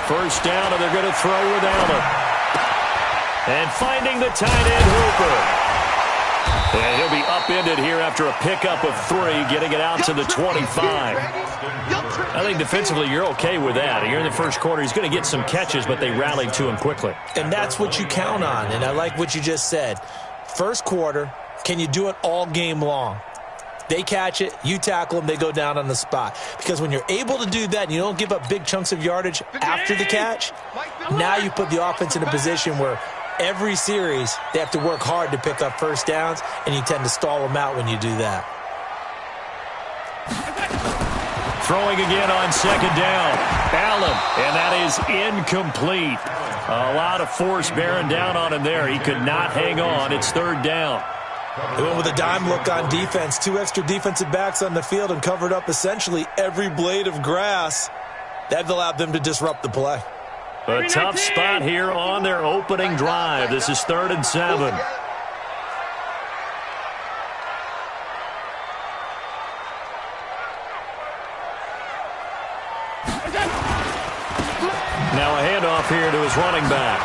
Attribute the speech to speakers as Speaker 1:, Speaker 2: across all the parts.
Speaker 1: First down, and they're going to throw with Allen. And finding the tight end, Hooper. And he'll be upended here after a pickup of 3, getting it out to the 25. I think defensively you're okay with that. Here in the first quarter, he's going to get some catches, but they rallied to him quickly.
Speaker 2: And that's what you count on, and I like what you just said. First quarter, can you do it all game long? They catch it, you tackle them, they go down on the spot. Because when you're able to do that and you don't give up big chunks of yardage after the catch, now you put the offense in a position where every series they have to work hard to pick up first downs, and you tend to stall them out when you do that.
Speaker 1: Throwing again on second down. Allen, and that is incomplete. A lot of force bearing down on him there. He could not hang on. It's third down.
Speaker 2: They went with a dime look on defense. 2 extra defensive backs on the field and covered up essentially every blade of grass. That allowed them to disrupt the play.
Speaker 1: A tough spot here on their opening drive. This is 3rd and 7. Now a handoff here to his running back.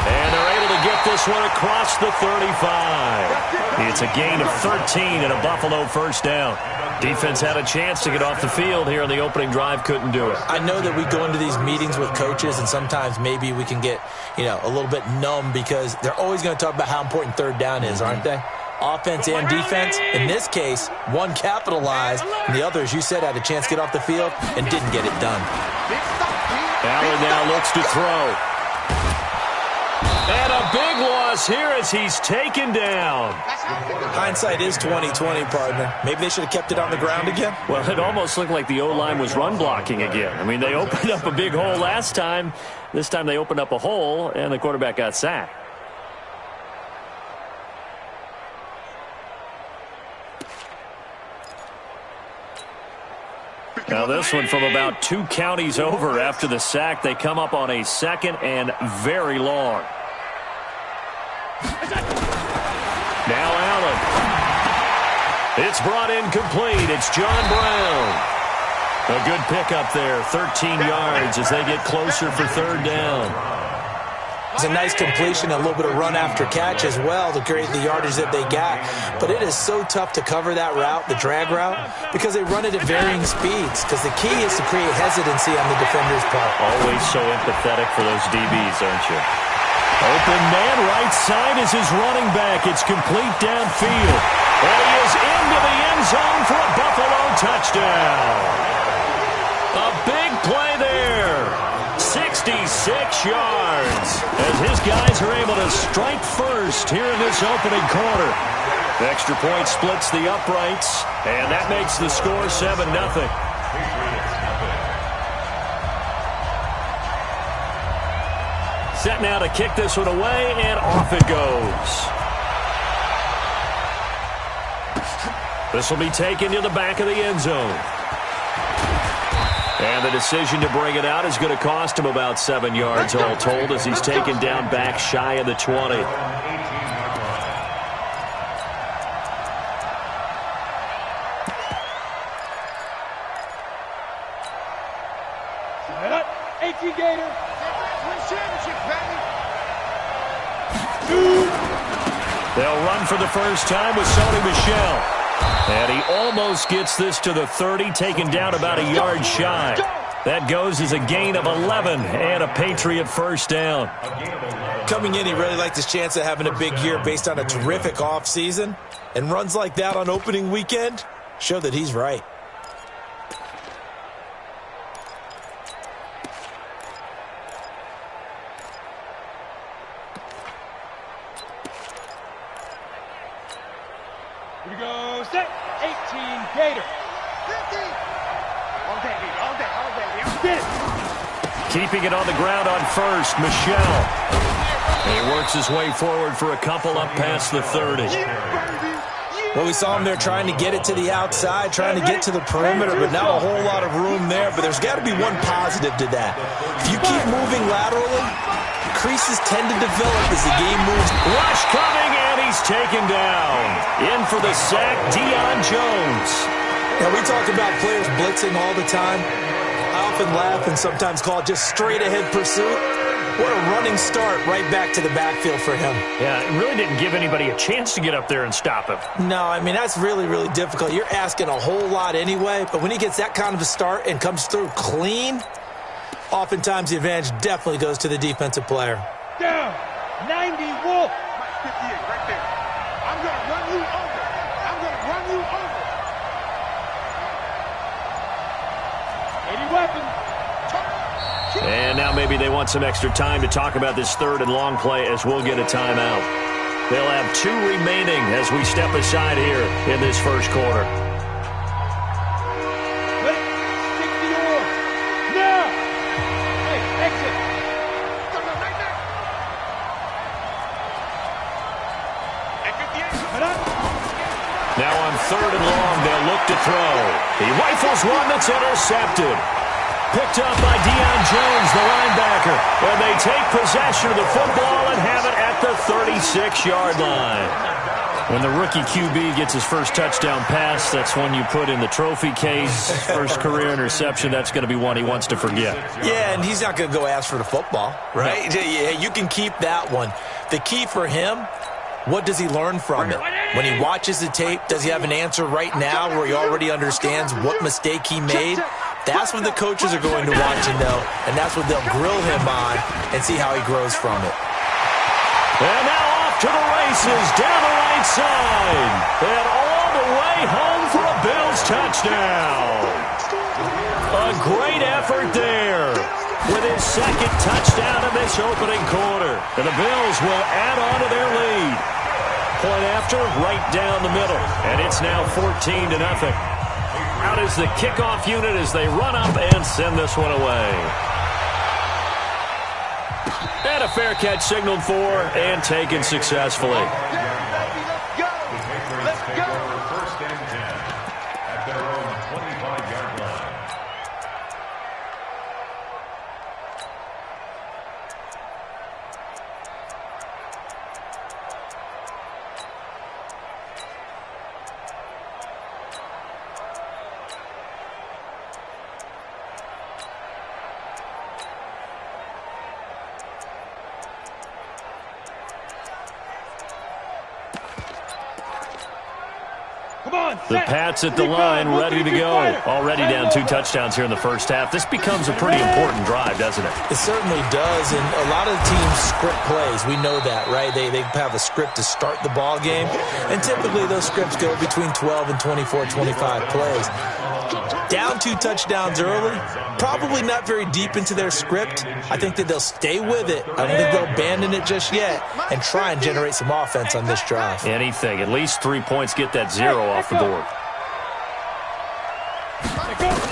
Speaker 1: And they're able to get this one across the 35. It's a gain of 13 and a Buffalo first down. Defense had a chance to get off the field here on the opening drive, couldn't do it.
Speaker 2: I know that we go into these meetings with coaches, and sometimes maybe we can get, a little bit numb because they're always going to talk about how important third down is, aren't they? Offense and defense. In this case, one capitalized, and the other, as you said, had a chance to get off the field and didn't get it done.
Speaker 1: Allen now looks to throw. And a big loss here as he's taken down.
Speaker 2: Hindsight is 20/20, partner. Maybe they should have kept it on the ground again.
Speaker 1: Well, it almost looked like the O-line was run blocking again. I mean, they opened up a big hole last time. This time they opened up a hole, and the quarterback got sacked. Now this one from about 2 counties over after the sack. They come up on a 2nd and very long. Now Allen. It's brought in complete. It's John Brown. A good pickup there. 13 yards as they get closer for 3rd down.
Speaker 2: It's a nice completion, a little bit of run after catch as well to create the yardage that they got. But it is so tough to cover that route, the drag route, because they run it at varying speeds. Because the key is to create hesitancy on the defender's part.
Speaker 1: Always so empathetic for those DBs, aren't you? Open man, right side is his running back. It's complete downfield. And he is into the end zone for a Buffalo touchdown. A big play there. 66 yards as his guys are able to strike first here in this opening quarter. The extra point splits the uprights, and that makes the score 7-0. Set now to kick this one away, and off it goes. This will be taken to the back of the end zone. And the decision to bring it out is going to cost him about 7 yards all told as he's taken down back shy of the 20. They'll run for the first time with Sony Michel. And he almost gets this to the 30, taken down about a yard shy. That goes as a gain of 11 and a Patriot first down.
Speaker 2: Coming in, he really liked his chance of having a big year based on a terrific offseason. And runs like that on opening weekend show that he's right.
Speaker 3: Here we go, set, 18, Gator. 50. All day,
Speaker 1: Keeping it on the ground on first, Michel. And he works his way forward for a couple up past the 30.
Speaker 2: Well, we saw him there trying to get it to the outside, trying to get to the perimeter, but not a whole lot of room there. But there's got to be one positive to that. If you keep moving laterally, creases tend to develop as the game moves.
Speaker 1: Rush coming, and he's taken down. In for the sack, Deion Jones.
Speaker 2: Now, we talk about players blitzing all the time. I often laugh and sometimes call it just straight-ahead pursuit. What a running start right back to the backfield for him.
Speaker 1: Yeah, it really didn't give anybody a chance to get up there and stop him.
Speaker 2: No, I mean, that's really, really difficult. You're asking a whole lot anyway, but when he gets that kind of a start and comes through clean, oftentimes the advantage definitely goes to the defensive player.
Speaker 3: Down. 90 Wolf. 58 right there. I'm going to run you over. I'm going to run you over. 80 weapons.
Speaker 1: And now maybe they want some extra time to talk about this third and long play as we'll get a timeout. They'll have 2 remaining as we step aside here in this first quarter.
Speaker 3: Ready? 60 or now. Hey, exit. Right there.
Speaker 1: Now on third and long, they'll look to throw. He rifles one that's intercepted. Picked up by Deion Jones, the linebacker. And they take possession of the football and have it at the 36-yard line. When the rookie QB gets his first touchdown pass, that's one you put in the trophy case. First career interception, that's going to be one he wants to forget.
Speaker 2: Yeah, and he's not going to go ask for the football, right? No. Yeah, you can keep that one. The key for him, what does he learn from it? When he watches the tape, does he have an answer right now where he already understands what mistake he made? That's what the coaches are going to watch and know, and that's what they'll grill him on and see how he grows from it.
Speaker 1: And now off to the races, down the right side, and all the way home for a Bills touchdown. A great effort there with his second touchdown in this opening quarter. And the Bills will add on to their lead. Point after, right down the middle, and it's now 14-0. Out is the kickoff unit as they run up and send this one away. And a fair catch signaled for and taken successfully.
Speaker 3: Let's go. Let's go.
Speaker 4: First and 10 at their own 25-yard line.
Speaker 1: The Pats at the line, ready to go. Already down 2 touchdowns here in the first half. This becomes a pretty important drive, doesn't it?
Speaker 2: It certainly does, and a lot of teams script plays. We know that, right? They have a script to start the ball game, and typically those scripts go between 12 and 24, 25 plays. Down 2 touchdowns early, probably not very deep into their script. I think that they'll stay with it. I don't think they'll abandon it just yet and try and generate some offense on this drive.
Speaker 1: Anything. At least 3 points, get that 0 off the board.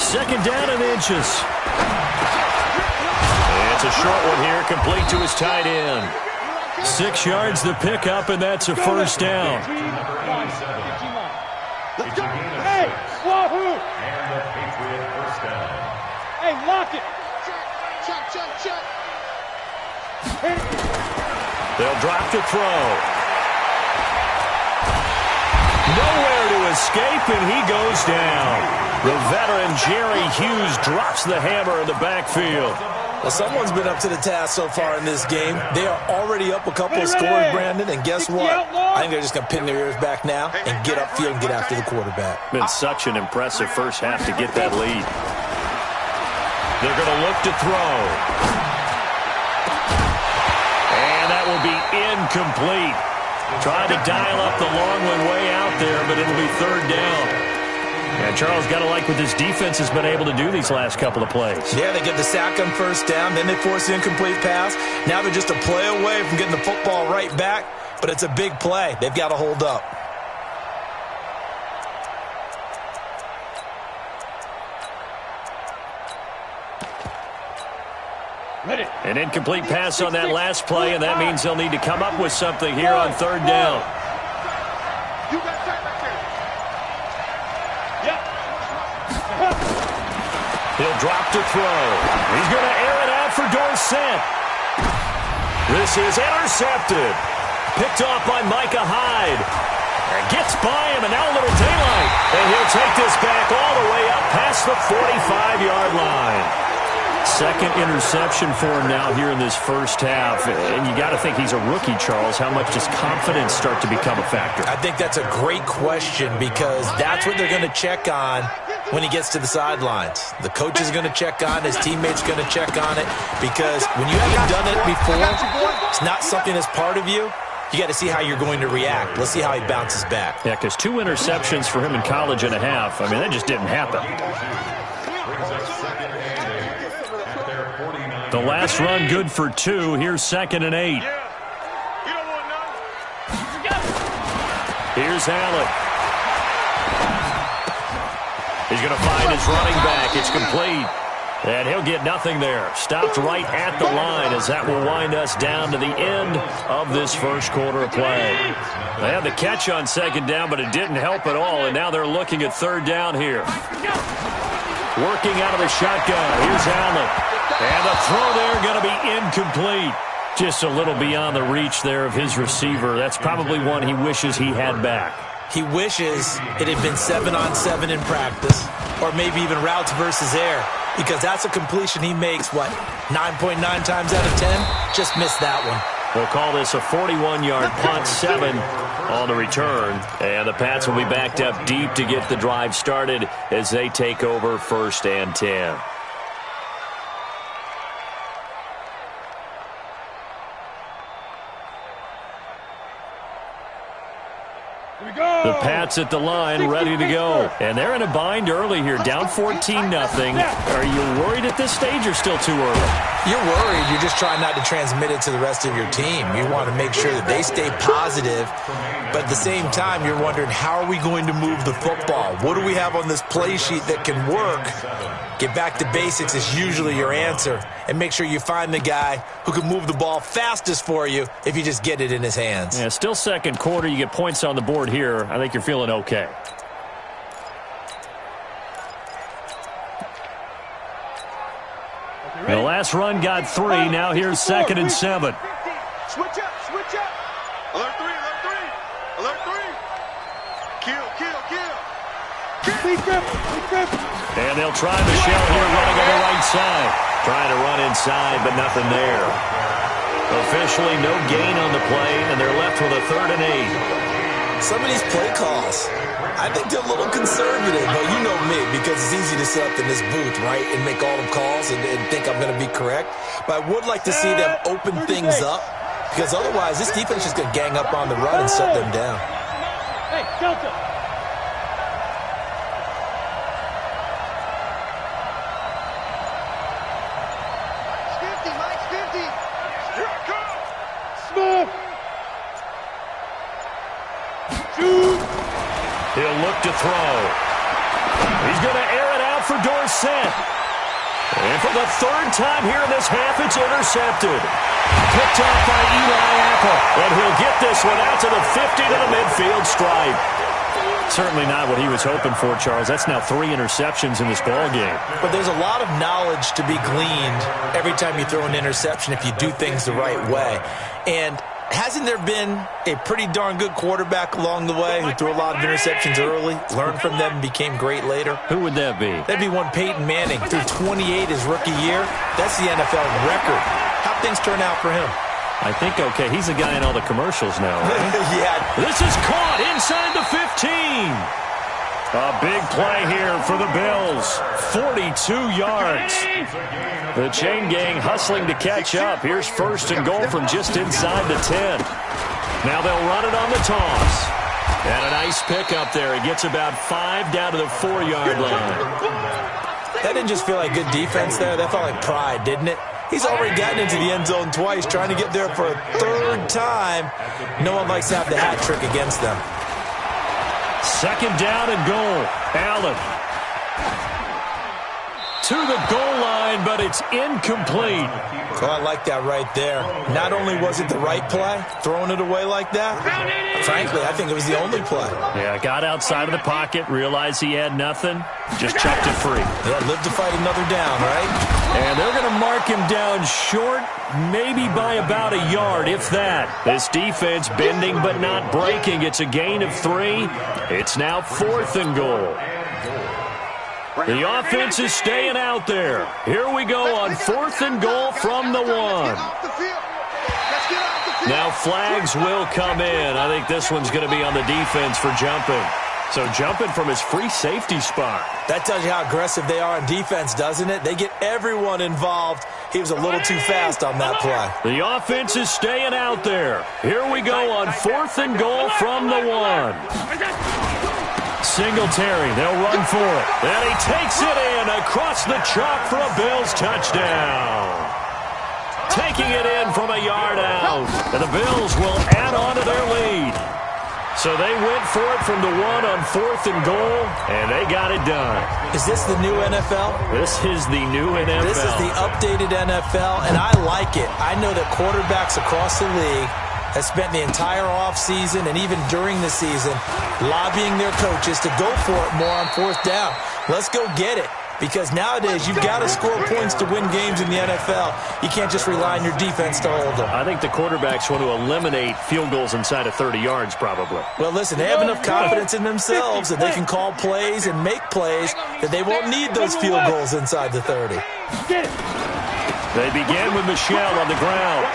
Speaker 1: Second down and inches. It's a short one here, complete to his tight end. 6 yards the pickup, and that's a first down.
Speaker 3: Let's go. Hey, wahoo!
Speaker 4: And the Patriot first down.
Speaker 3: Hey, lock it. Check.
Speaker 1: They'll drop to throw. Nowhere to escape, and he goes down. The veteran Jerry Hughes drops the hammer in the backfield.
Speaker 2: Well, someone's been up to the task so far in this game. They are already up a couple of scores, Brandon, and guess what? I think they're just going to pin their ears back now and get upfield and get after the quarterback.
Speaker 1: Been such an impressive first half to get that lead. They're going to look to throw. And that will be incomplete. Trying to dial up the long one way out there, but it'll be third down. And Charles, got to like what this defense has been able to do these last couple of plays.
Speaker 2: Yeah, they get the sack on first down, then they force the incomplete pass. Now they're just a play away from getting the football right back, but it's a big play. They've got to hold up.
Speaker 3: Ready.
Speaker 1: An incomplete pass on that last play, and that means they'll need to come up with something here on third down.
Speaker 3: You got that right there. Yeah.
Speaker 1: He'll drop to throw. He's going to air it out for Dorsett. This is intercepted. Picked off by Micah Hyde. And gets by him, and now a little daylight. And he'll take this back all the way up past the 45-yard line. Second interception for him now here in this first half. And you got to think he's a rookie, Charles. How much does confidence start to become a factor?
Speaker 2: I think that's a great question because that's what they're going to check on when he gets to the sidelines. The coach is going to check on, his teammates going to check on it, because when you haven't done it before, it's not something that's part of you. You got to see how you're going to react. Let's see how he bounces back.
Speaker 1: Yeah, because 2 interceptions for him in college and a half. I mean, that just didn't happen. The last run good for 2. Here's 2nd and 8. Here's Allen. He's going to find his running back. It's complete. And he'll get nothing there. Stopped right at the line as that will wind us down to the end of this first quarter of play. They had the catch on 2nd down, but it didn't help at all. And now they're looking at 3rd down here. Working out of the shotgun. Here's Allen. And the throw there going to be incomplete. Just a little beyond the reach there of his receiver. That's probably one he wishes he had back.
Speaker 2: He wishes it had been 7-on-7 in practice, or maybe even routes versus air, because that's a completion he makes, 9.9 times out of 10? Just missed that one.
Speaker 1: We'll call this a 41-yard punt, 7 on the return. And the Pats will be backed up deep to get the drive started as they take over 1st and 10. The Pats at the line, ready to go. And they're in a bind early here, down 14-0. Are you worried at this stage or still too early?
Speaker 2: You're worried. You're just trying not to transmit it to the rest of your team. You want to make sure that they stay positive, but at the same time, you're wondering, how are we going to move the football? What do we have on this play sheet that can work? Get back to basics is usually your answer, and make sure you find the guy who can move the ball fastest for you if you just get it in his hands.
Speaker 1: Yeah, still 2nd quarter. You get points on the board here. I think you're feeling okay. The last run got 3. Now here's 2nd and 7.
Speaker 3: Switch up, switch up. Alert 3, alert 3. Alert 3. Kill, kill, kill.
Speaker 1: And they'll try Michelle here running on the right side. Trying to run inside, but nothing there. Officially no gain on the play, and they're left with a 3rd and 8.
Speaker 2: Some of these play calls, I think they're a little conservative, but you know me, because it's easy to sit up in this booth, right, and make all the calls and think I'm going to be correct. But I would like to see them open things up, because otherwise this defense is going to gang up on the run and shut them down.
Speaker 3: Hey, Delta.
Speaker 1: He'll look to throw. He's going to air it out for Dorsett. And for the 3rd time here in this half, it's intercepted. Picked off by Eli Apple. And he'll get this one out to the 50 to the midfield stripe. Certainly not what he was hoping for, Charles. That's now 3 interceptions in this ball game.
Speaker 2: But there's a lot of knowledge to be gleaned every time you throw an interception if you do things the right way. And hasn't there been a pretty darn good quarterback along the way who threw a lot of interceptions early, learned from them, and became great later?
Speaker 1: Who would that be?
Speaker 2: That'd be one Peyton Manning. Threw 28 his rookie year. That's the NFL record. How'd things turn out for him?
Speaker 1: I think, okay, he's the guy in all the commercials now. Right?
Speaker 2: Yeah.
Speaker 1: This is caught inside the 15. A big play here for the Bills. 42 yards. The chain gang hustling to catch up. Here's 1st and goal from just inside the 10. Now they'll run it on the toss. And a nice pickup there. He gets about 5 down to the 4-yard line.
Speaker 2: That didn't just feel like good defense there. That felt like pride, didn't it? He's already gotten into the end zone twice, trying to get there for a 3rd time. No one likes to have the hat trick against them.
Speaker 1: 2nd down and goal. Allen. to the goal line, but it's incomplete.
Speaker 2: Oh, I like that right there. Not only was it the right play, throwing it away like that, frankly, I think it was the only play.
Speaker 1: Yeah, got outside of the pocket, realized he had nothing, just chucked it free.
Speaker 2: Yeah, live to fight another down, right?
Speaker 1: And they're going to mark him down short, maybe by about a yard, if that. This defense bending but not breaking. It's a gain of 3. It's now 4th and goal. The offense is staying out there. Here we go on 4th and goal from the 1. Now flags will come in. I think this one's going to be on the defense for jumping. So jumping from his free safety spot.
Speaker 2: That tells you how aggressive they are on defense, doesn't it? They get everyone involved. He was a little too fast on that play.
Speaker 1: The offense is staying out there. Here we go on 4th and goal from the 1. Singletary, they'll run for it. And he takes it in across the chalk for a Bills touchdown. Taking it in from a yard out. And the Bills will add on to their lead. So they went for it from the 1 on 4th and goal, and they got it done.
Speaker 2: Is this the new NFL?
Speaker 1: This is the new NFL.
Speaker 2: This is the updated NFL, and I like it. I know that quarterbacks across the league have spent the entire offseason and even during the season lobbying their coaches to go for it more on 4th down. Let's go get it. Because nowadays, you've got to score points to win games in the NFL. You can't just rely on your defense to hold them.
Speaker 1: I think the quarterbacks want to eliminate field goals inside of 30 yards, probably.
Speaker 2: Well, listen, they have enough confidence in themselves that they can call plays and make plays that they won't need those field goals inside the 30.
Speaker 1: They begin with Michel on the ground.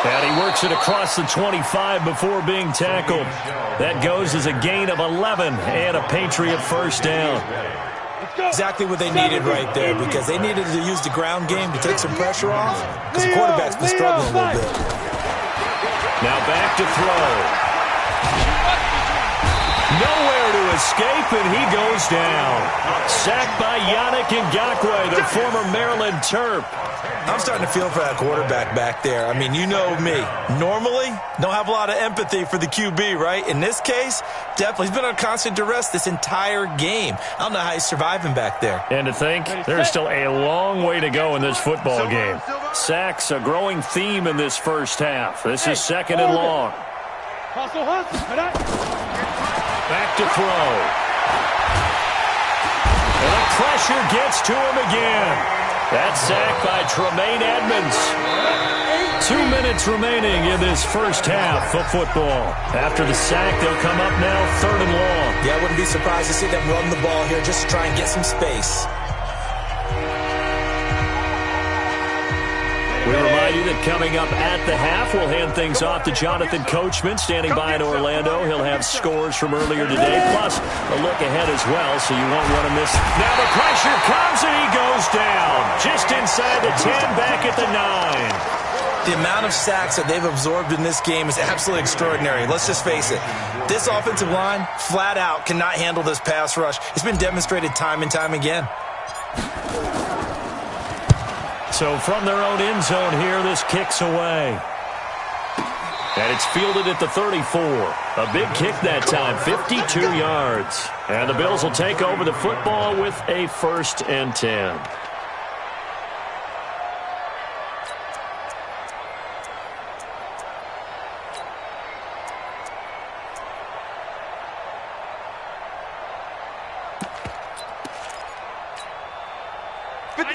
Speaker 1: And he works it across the 25 before being tackled. That goes as a gain of 11 and a Patriot first down.
Speaker 2: Exactly what they needed right there, because they needed to use the ground game to take some pressure off, because the quarterback's been struggling a little bit.
Speaker 1: Now back to throw. Nowhere to escape, and he goes down. Sacked by Yannick Ngakoue, the former Maryland Terp.
Speaker 2: I'm starting to feel for that quarterback back there. I mean, you know me. Normally, don't have a lot of empathy for the QB, right? In this case, definitely. He's been on constant duress this entire game. I don't know how he's surviving back there.
Speaker 1: And to think, there's still a long way to go in this football game. Sacks, a growing theme in this first half. This is 2nd and long. Back to throw. And the pressure gets to him again. That's sacked by Tremaine Edmonds. 2 minutes remaining in this first half of football. After the sack, they'll come up now 3rd and long.
Speaker 2: Yeah, I wouldn't be surprised to see them run the ball here just to try and get some space.
Speaker 1: We remind you that coming up at the half, we'll hand things off to Jonathan Coachman, standing by in Orlando. He'll have scores from earlier today, plus a look ahead as well, so you won't want to miss. Now the pressure comes, and he goes down. Just inside the 10, back at the 9.
Speaker 2: The amount of sacks that they've absorbed in this game is absolutely extraordinary. Let's just face it. This offensive line, flat out, cannot handle this pass rush. It's been demonstrated time and time again.
Speaker 1: So from their own end zone here, this kicks away. And it's fielded at the 34. A big kick that time, 52 yards. And the Bills will take over the football with a 1st and 10.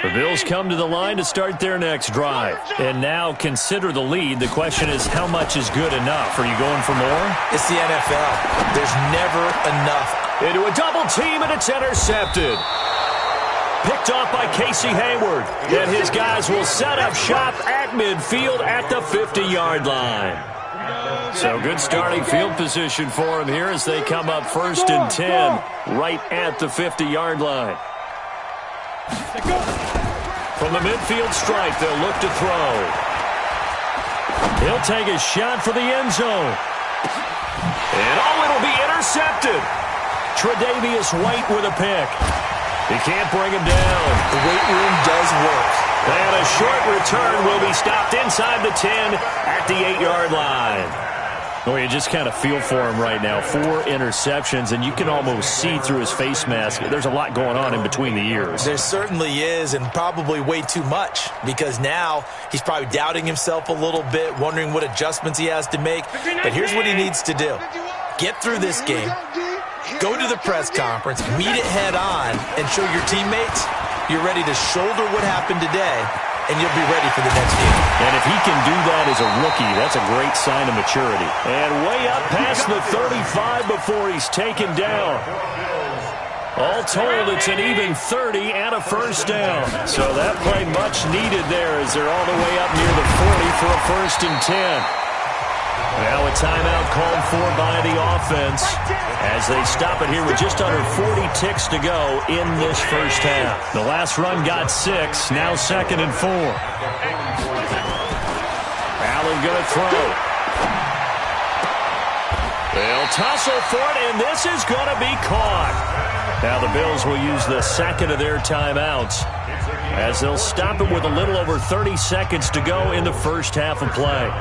Speaker 1: The Bills come to the line to start their next drive. And now consider the lead. The question is, how much is good enough? Are you going for more?
Speaker 2: It's the NFL. There's never enough.
Speaker 1: Into a double team, and it's intercepted. Picked off by Casey Hayward. And his guys will set up shop at midfield at the 50-yard line. So good starting field position for him here as they come up 1st and 10 right at the 50-yard line. From the midfield stripe, they'll look to throw. He'll take a shot for the end zone. And it'll be intercepted. Tre'Davious White with a pick. He can't bring him down.
Speaker 2: The weight room does work.
Speaker 1: And a short return will be stopped inside the 10 at the 8-yard line. Well, you just kind of feel for him right now. 4 interceptions, and you can almost see through his face mask. There's a lot going on in between the ears.
Speaker 2: There certainly is, and probably way too much, because now he's probably doubting himself a little bit, wondering what adjustments he has to make. But here's what he needs to do. Get through this game, go to the press conference, meet it head on, and show your teammates you're ready to shoulder what happened today, and you'll be ready for the next game.
Speaker 1: And if he can do that as a rookie, that's a great sign of maturity. And way up past the 35 before he's taken down. All told, it's an even 30 and a first down. So that play much needed there as they're all the way up near the 40 for a 1st and 10. Now a timeout called for by the offense as they stop it here with just under 40 ticks to go in this first half. The last run got 6, now 2nd and 4. Allen going to throw. They'll tussle for it, and this is going to be caught. Now the Bills will use the 2nd of their timeouts as they'll stop it with a little over 30 seconds to go in the first half of play.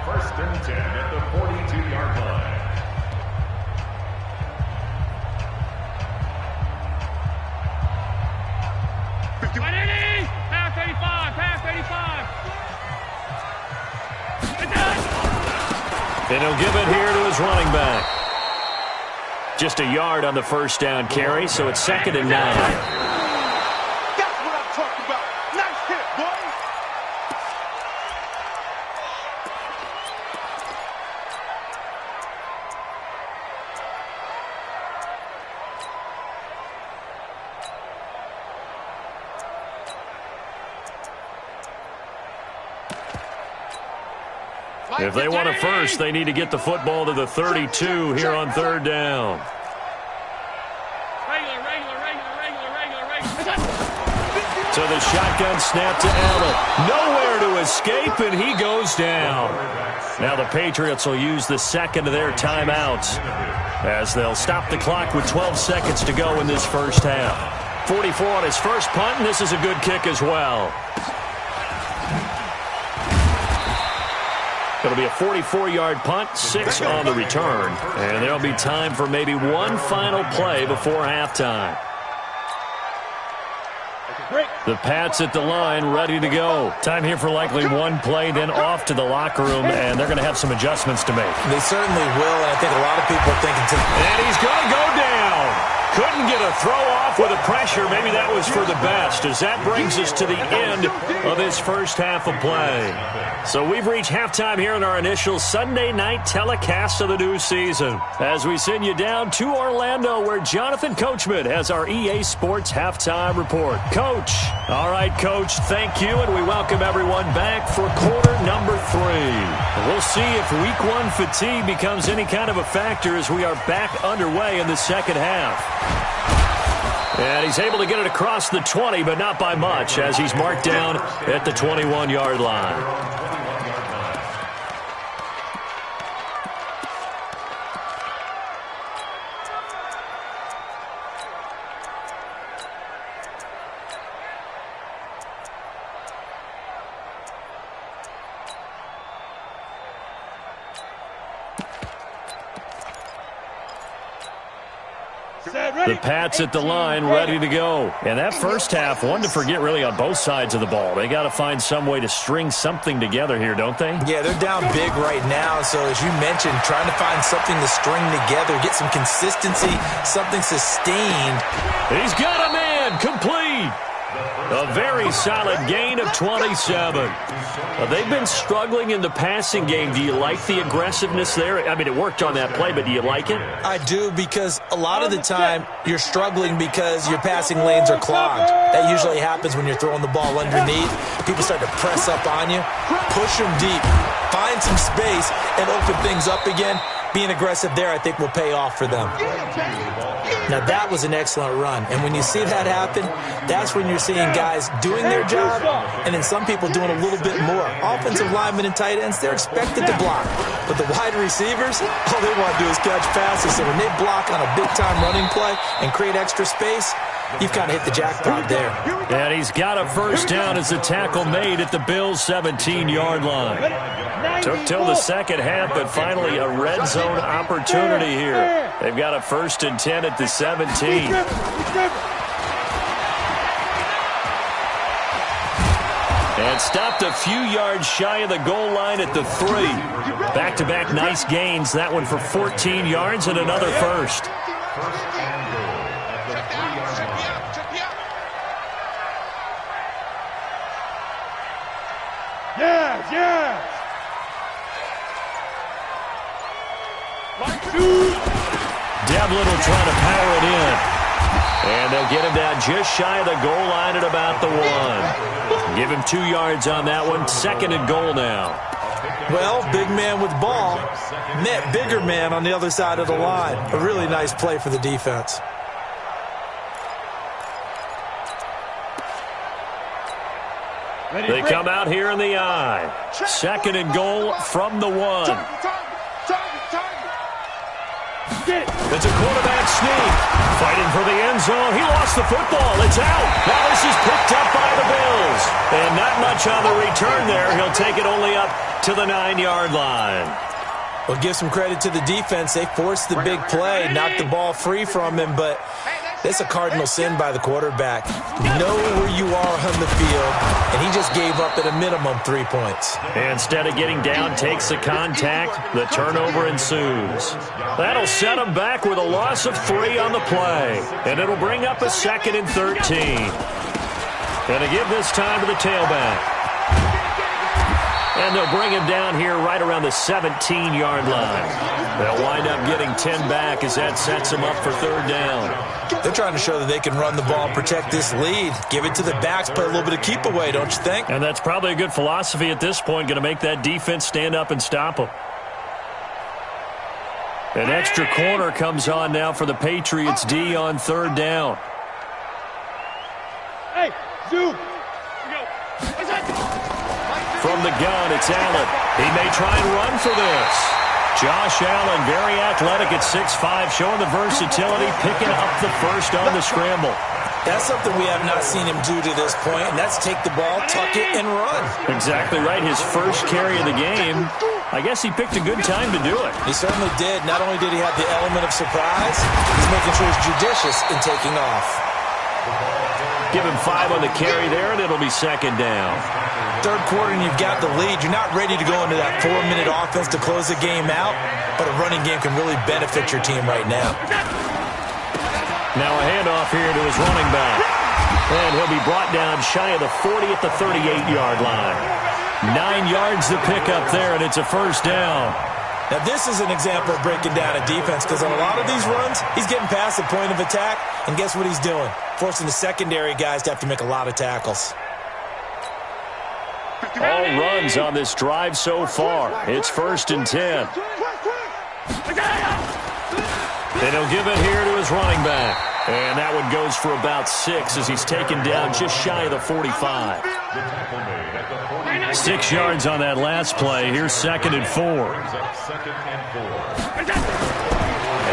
Speaker 4: 1st and 10 at the 42-yard line.
Speaker 3: Pass 85, pass 85.
Speaker 1: And he'll give it here to his running back. Just a yard on the first down carry, so it's 2nd and 9.
Speaker 3: That's what I'm talking about. Nice hit, boy.
Speaker 1: If they want a first, they need to get the football to the 32 here on 3rd down. So the shotgun snap to Allen. Nowhere to escape, and he goes down. Now the Patriots will use the 2nd of their timeouts as they'll stop the clock with 12 seconds to go in this first half. 44 on his first punt, and this is a good kick as well. It'll be a 44-yard punt, 6 on the return. And there'll be time for maybe one final play before halftime. The Pats at the line, ready to go. Time here for likely one play, then off to the locker room, and they're going to have some adjustments to make.
Speaker 2: They certainly will, and I think a lot of people are thinking
Speaker 1: And he's going to go down. Couldn't get a throw off with the pressure. Maybe that was for the best, as that brings us to the end of this first half of play. So we've reached halftime here in our initial Sunday night telecast of the new season, as we send you down to Orlando, where Jonathan Coachman has our EA Sports halftime report. Coach. All right, Coach, thank you, and we welcome everyone back for quarter number 3. We'll see if week 1 fatigue becomes any kind of a factor as we are back underway in the second half. And he's able to get it across the 20, but not by much, as he's marked down at the 21-yard line. The Pats at the line, ready to go. And that first half, one to forget really on both sides of the ball. They got to find some way to string something together here, don't they?
Speaker 2: Yeah, they're down big right now. So as you mentioned, trying to find something to string together, get some consistency, something sustained.
Speaker 1: He's got a man, complete. A very solid gain of 27. They've been struggling in the passing game. Do you like the aggressiveness there? I mean, it worked on that play, but do you like it?
Speaker 2: I do, because a lot of the time you're struggling because your passing lanes are clogged. That usually happens when you're throwing the ball underneath. People start to press up on you, push them deep, find some space, and open things up again. Being aggressive there, I think, will pay off for them. Now, that was an excellent run. And when you see that happen, that's when you're seeing guys doing their job and then some people doing a little bit more. Offensive linemen and tight ends, they're expected to block. But the wide receivers, all they want to do is catch passes. So when they block on a big-time running play and create extra space, you've kind of hit the jackpot there.
Speaker 1: And he's got a first down as the tackle made at the Bills' 17-yard line. Took till the second half, but finally a red zone opportunity here. They've got a 1st and 10 at the 17. And stopped a few yards shy of the goal line at the 3. Back-to-back nice gains. That one for 14 yards and another first.
Speaker 3: Yes.
Speaker 1: Devlin will try to power it in. And they'll get him down just shy of the goal line at about the 1. Give him 2 yards on that one. 2nd and goal now.
Speaker 2: Well, big man with ball met bigger man on the other side of the line. A really nice play for the defense.
Speaker 1: They come out here in the I. 2nd and goal from the 1. It's a quarterback sneak. Fighting for the end zone. He lost the football. It's out. Now this is picked up by the Bills. And not much on the return there. He'll take it only up to the 9-yard line.
Speaker 2: Well, give some credit to the defense. They forced the big play, knocked the ball free from him, but it's a cardinal sin by the quarterback. Know where you are on the field, and he just gave up at a minimum 3 points.
Speaker 1: Instead of getting down, takes the contact. The turnover ensues. That'll set him back with a loss of 3 on the play, and it'll bring up a 2nd and 13. Gonna give this time to the tailback. And they'll bring him down here right around the 17-yard line. They'll wind up getting 10 back as that sets them up for 3rd down.
Speaker 2: They're trying to show that they can run the ball, protect this lead. Give it to the backs, play a little bit of keep away, don't you think?
Speaker 1: And that's probably a good philosophy at this point, going to make that defense stand up and stop them. An extra corner comes on now for the Patriots D on 3rd down.
Speaker 3: Hey, Zoo.
Speaker 1: From the gun, it's Allen. He may try and run for this. Josh Allen, very athletic at 6'5", showing the versatility, picking up the first on the scramble.
Speaker 2: That's something we have not seen him do to this point, and that's take the ball, tuck it, and run.
Speaker 1: Exactly right. His first carry of the game. I guess he picked a good time to do it.
Speaker 2: He certainly did. Not only did he have the element of surprise, he's making sure he's judicious in taking off.
Speaker 1: Give him 5 on the carry there, and it'll be 2nd down.
Speaker 2: 3rd quarter, and you've got the lead. You're not ready to go into that 4-minute offense to close the game out, but a running game can really benefit your team right now.
Speaker 1: Now a handoff here to his running back. And he'll be brought down shy of the 40 at the 38-yard line. 9 yards to pick up there, and it's a 1st down.
Speaker 2: Now, this is an example of breaking down a defense because on a lot of these runs, he's getting past the point of attack, and guess what he's doing? Forcing the secondary guys to have to make a lot of tackles.
Speaker 1: All runs on this drive so far. It's 1st and 10. And he'll give it here to his running back. And that one goes for about 6 as he's taken down just shy of the 45. 6 yards on that last play. Here's 2nd and 4. And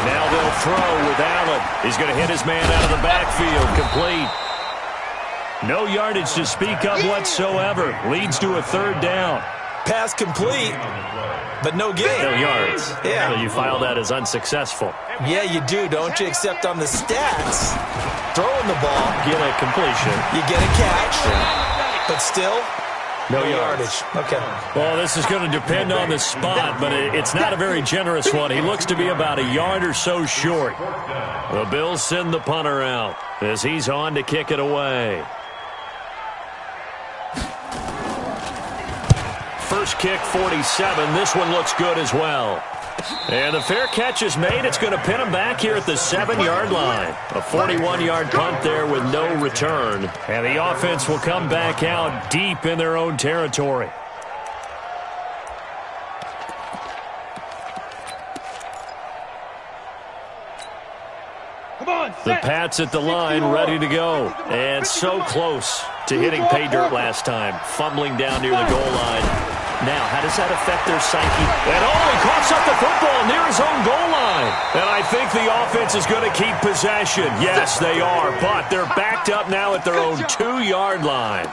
Speaker 1: now they'll throw with Allen. He's going to hit his man out of the backfield. Complete. No yardage to speak of whatsoever. Leads to a 3rd down.
Speaker 2: Pass complete, but no gain.
Speaker 1: No yards.
Speaker 2: Yeah.
Speaker 1: So you file that as unsuccessful.
Speaker 2: Yeah, you do, don't you? Except on the stats, throwing the ball,
Speaker 1: Get a completion.
Speaker 2: you get a catch, but still,
Speaker 1: No
Speaker 2: yardage. Okay.
Speaker 1: Well, this is going to depend on the spot, but it's not a very generous one. He looks to be about a yard or so short. The Bills send the punter out as he's on to kick it away. First kick, 47. This one looks good as well. And the fair catch is made. It's going to pin him back here at the 7-yard line. A 41-yard punt there with no return. And the offense will come back out deep in their own territory. The Pats at the line, ready to go. And so close to hitting pay dirt last time. Fumbling down near the goal line. Now, how does that affect their psyche? And he coughs up the football near his own goal line. And I think the offense is going to keep possession. Yes, they are, but they're backed up now at their own 2-yard line.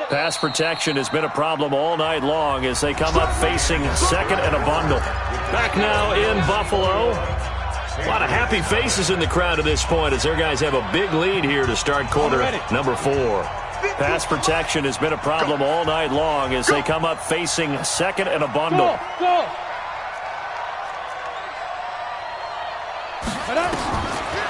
Speaker 1: Pass protection has been a problem all night long as they come up facing second and a bundle. Back now in Buffalo. A lot of happy faces in the crowd at this point as their guys have a big lead here to start quarter number 4. Pass protection has been a problem all night long as they come up facing second and a bundle.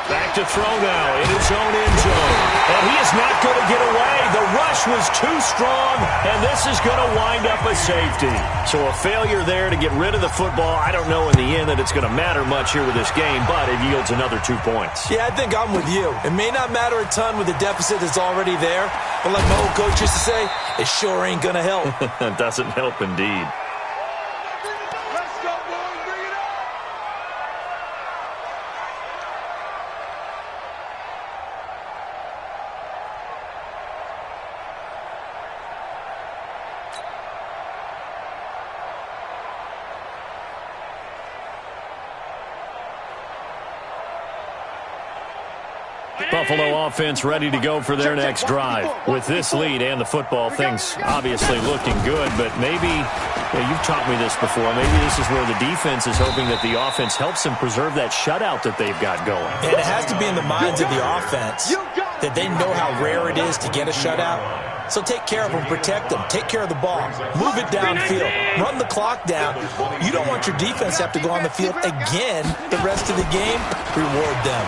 Speaker 1: Back to throw now in his own end zone. And he is not going to get away. The rush was too strong, and this is going to wind up a safety. So a failure there to get rid of the football. I don't know in the end that it's going to matter much here with this game, but it yields another 2 points.
Speaker 2: Yeah, I think I'm with you. It may not matter a ton with the deficit that's already there, but like my old coach used to say, it sure ain't going to help.
Speaker 1: It doesn't help indeed. Buffalo offense ready to go for their next drive. With this lead and the football, things obviously looking good, but maybe, you've taught me this before, maybe this is where the defense is hoping that the offense helps them preserve that shutout that they've got going.
Speaker 2: And it has to be in the minds of the offense that they know how rare it is to get a shutout. So take care of them, protect them, take care of the ball, move it downfield, run the clock down. You don't want your defense to have to go on the field again the rest of the game. Reward them.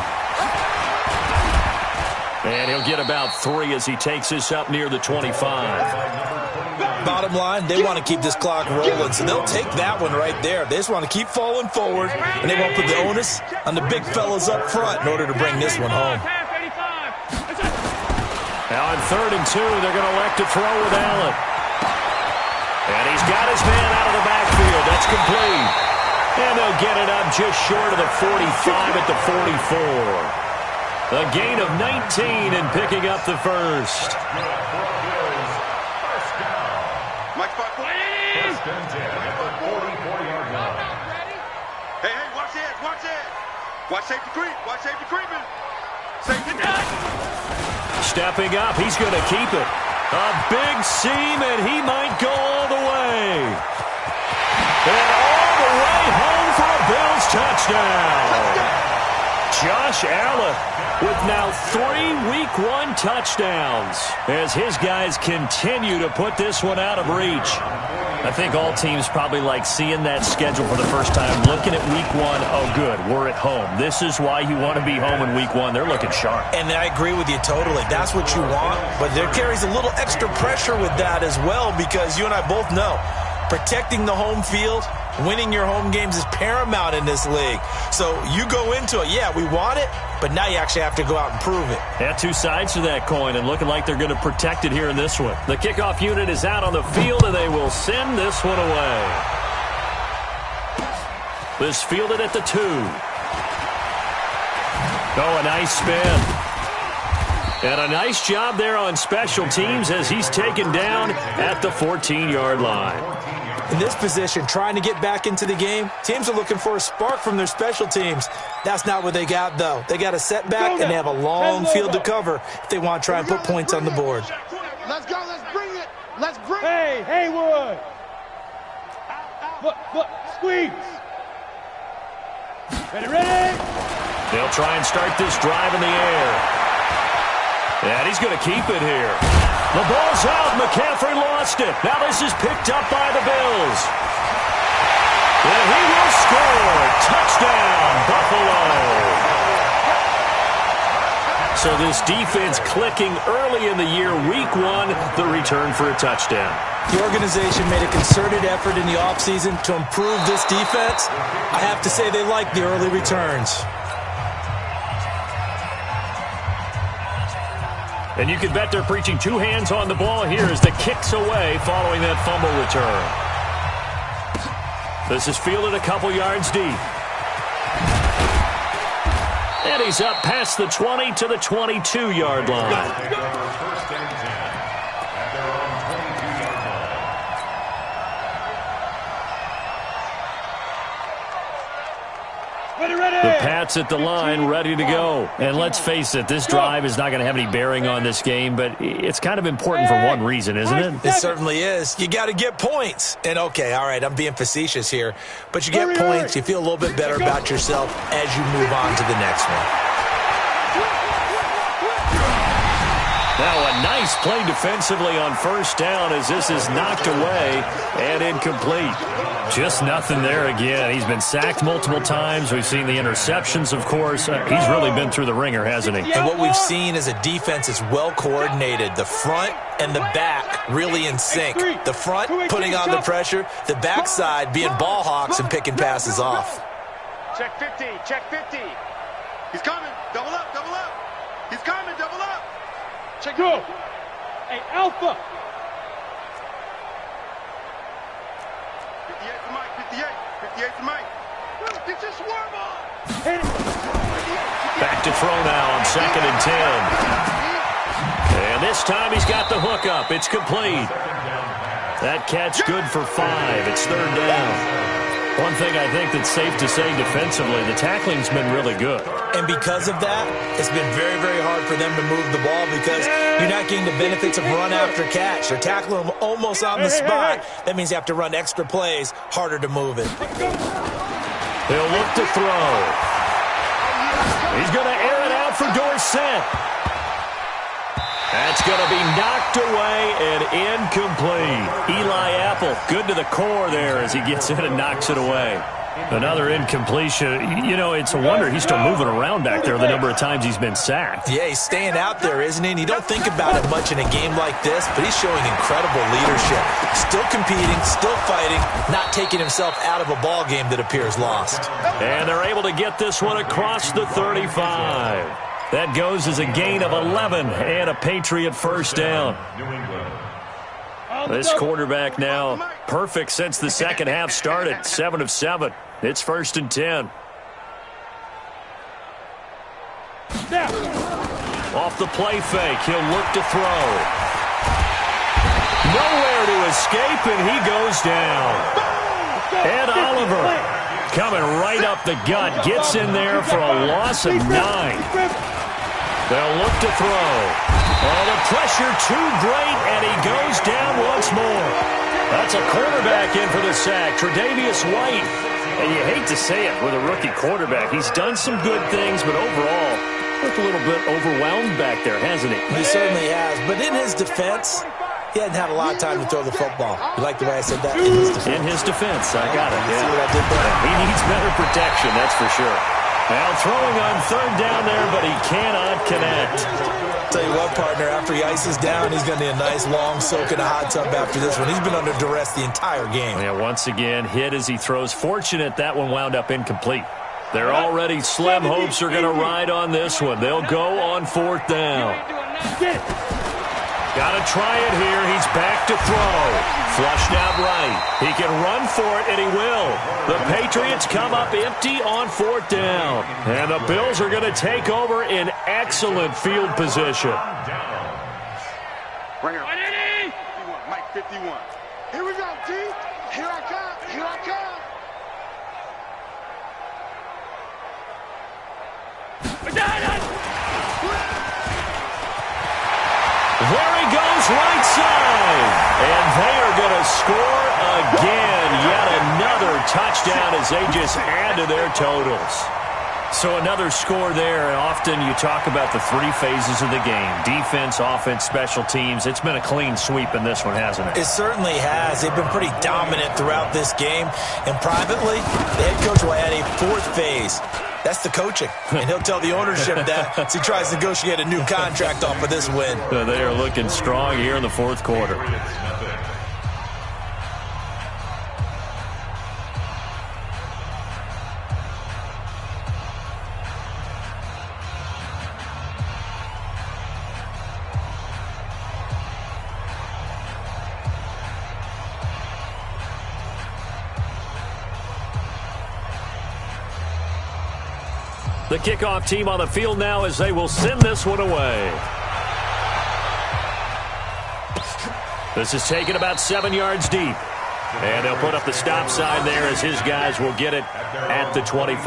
Speaker 1: And he'll get about 3 as he takes this up near the 25.
Speaker 2: Bottom line, they want to keep this clock rolling, so they'll take that one right there. They just want to keep falling forward, and they won't put the onus on the big fellas up front in order to bring this one home.
Speaker 1: Now on 3rd and 2, they're going to elect to throw with Allen. And he's got his man out of the backfield. That's complete. And they'll get it up just short of the 45 at the 44. A gain of 19 and picking up the first.
Speaker 3: Mike, 5 points.
Speaker 4: First and 10 at the 44-yard line.
Speaker 3: Hey, watch this, watch this. Watch safety creep, watch safety creeping. Safety down.
Speaker 1: Stepping up, he's going to keep it. A big seam, and he might go all the way. And all the way home for a Bills touchdown. Josh Allen with now 3 Week 1 touchdowns as his guys continue to put this one out of reach. I think all teams probably like seeing that schedule for the first time, looking at Week 1. Oh, good, we're at home. This is why you want to be home in Week 1. They're looking sharp.
Speaker 2: And I agree with you totally. That's what you want, but there carries a little extra pressure with that as well because you and I both know protecting the home field, winning your home games is paramount in this league. So you go into it, yeah, we want it, but now you actually have to go out and prove it.
Speaker 1: Yeah, 2 sides to that coin, and looking like they're going to protect it here in this one. The kickoff unit is out on the field, and they will send this one away. This fielded at the 2. Oh, a nice spin. And a nice job there on special teams as he's taken down at the 14-yard line.
Speaker 2: In this position, trying to get back into the game, teams are looking for a spark from their special teams. That's not what they got, though. They got a setback, and they have a long field to cover if they want to try and put points on the board.
Speaker 3: Let's go, let's bring it. Let's bring it.
Speaker 5: Hey, Haywood. Look, squeeze. Ready?
Speaker 1: They'll try and start this drive in the air. And he's going to keep it here. The ball's out. McCaffrey lost it. Now this is picked up by the Bills. And he will score. Touchdown, Buffalo. So this defense clicking early in the year, Week 1, the return for a touchdown.
Speaker 2: The organization made a concerted effort in the offseason to improve this defense. I have to say they like the early returns.
Speaker 1: And you can bet they're preaching 2 hands on the ball here as the kick's away following that fumble return. This is fielded a couple yards deep. And he's up past the 20 to the 22-yard line.
Speaker 4: First and 10 at their own
Speaker 1: The Pats at the line, ready to go. And let's face it, this drive is not going to have any bearing on this game, but it's kind of important for one reason, isn't it?
Speaker 2: It certainly is. You got to get points. And, okay, all right, I'm being facetious here, but you get points, you feel a little bit better about yourself as you move on to the next one.
Speaker 1: Now a nice play defensively on first down as this is knocked away and incomplete. Just nothing there again. He's been sacked multiple times. We've seen the interceptions, of course. He's really been through the ringer, hasn't he?
Speaker 2: And what we've seen is a defense that's well coordinated. The front and the back really in sync. The front putting on the pressure, the backside being ball hawks and picking passes off.
Speaker 3: Check 50, check 50. He's coming. Double up, double up. He's coming, double up. Check
Speaker 5: go. Hey, Alpha.
Speaker 3: 58 to Mike, 58. 58 to Mike. Get your swarm on.
Speaker 1: Back to throw now on 2nd and 10. And this time he's got the hook up. It's complete. That catch good for 5. It's 3rd down. One thing I think that's safe to say defensively, the tackling's been really good.
Speaker 2: And because of that, it's been very, very hard for them to move the ball because you're not getting the benefits of run after catch. They're tackling them almost on the spot. That means you have to run extra plays, harder to move it.
Speaker 1: He'll look to throw. He's going to air it out for Dorsett. That's going to be knocked away and incomplete. Eli Apple, good to the core there as he gets in and knocks it away. Another incompletion. You know, it's a wonder he's still moving around back there the number of times he's been sacked.
Speaker 2: Yeah, he's staying out there, isn't he? And you don't think about it much in a game like this, but he's showing incredible leadership. Still competing, still fighting, not taking himself out of a ball game that appears lost.
Speaker 1: And they're able to get this one across the 35. That goes as a gain of 11 and a Patriot first down. This quarterback now perfect since the second half started. 7 of 7. It's 1st and 10. Off the play fake, he'll look to throw. Nowhere to escape, and he goes down. Ed Oliver coming right up the gut, gets in there for a loss of 9. They'll look to throw. Oh, the pressure too great, and he goes down once more. That's a quarterback in for the sack, Tre'Davious White. And you hate to say it with a rookie quarterback. He's done some good things, but overall, looked a little bit overwhelmed back there, hasn't he?
Speaker 2: He certainly has. But in his defense, he hadn't had a lot of time to throw the football. You like the way I said that? In his defense.
Speaker 1: In his defense, I got it.
Speaker 2: You see what I did there?
Speaker 1: He needs better protection, that's for sure. Now throwing on 3rd down there, but he cannot connect.
Speaker 2: Tell you what, partner, after he ices down, he's going to need a nice long soak in a hot tub after this one. He's been under duress the entire game.
Speaker 1: Yeah, once again, hit as he throws. Fortunate that one wound up incomplete. They're already slim hopes are going to ride on this one. They'll go on 4th down. Got to try it here. He's back to throw. Flushed out right. He can run for it, and he will. The Patriots come up empty on 4th down. And the Bills are going to take over in excellent field position.
Speaker 3: Right here. 51, Mike 51. Here we go, T. Here I come. Here I come.
Speaker 1: There he goes, right side. And they are going to score again. Yet another touchdown as they just add to their totals. So another score there, and often you talk about the 3 phases of the game. Defense, offense, special teams. It's been a clean sweep in this one, hasn't it?
Speaker 2: It certainly has. They've been pretty dominant throughout this game. And privately, the head coach will add a 4th phase. That's the coaching. And he'll tell the ownership that as he tries to negotiate a new contract off of this win.
Speaker 1: They are looking strong here in the 4th quarter. The kickoff team on the field now as they will send this one away. This is taken about 7 yards deep. And they'll put up the stop sign there as his guys will get it at the 25.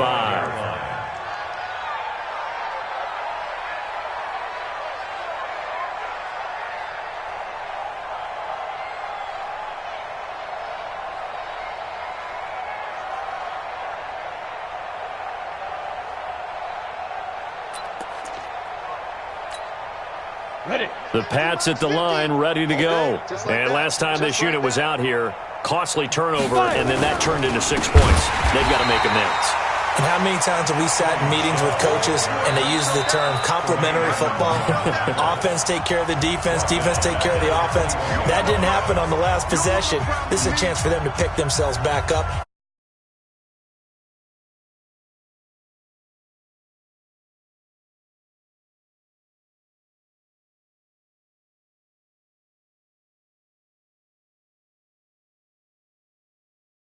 Speaker 5: Ready.
Speaker 1: The Pats at the line, ready to go. And last time this unit was out here, costly turnover, and then that turned into 6 points. They've got to make amends.
Speaker 2: And how many times have we sat in meetings with coaches and they use the term complementary football? Offense take care of the defense, defense take care of the offense. That didn't happen on the last possession. This is a chance for them to pick themselves back up.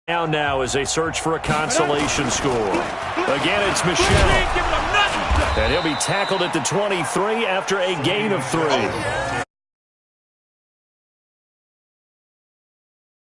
Speaker 1: Now as they search for a consolation score. Again, it's Michelle. And he'll be tackled at the 23 after a gain of 3.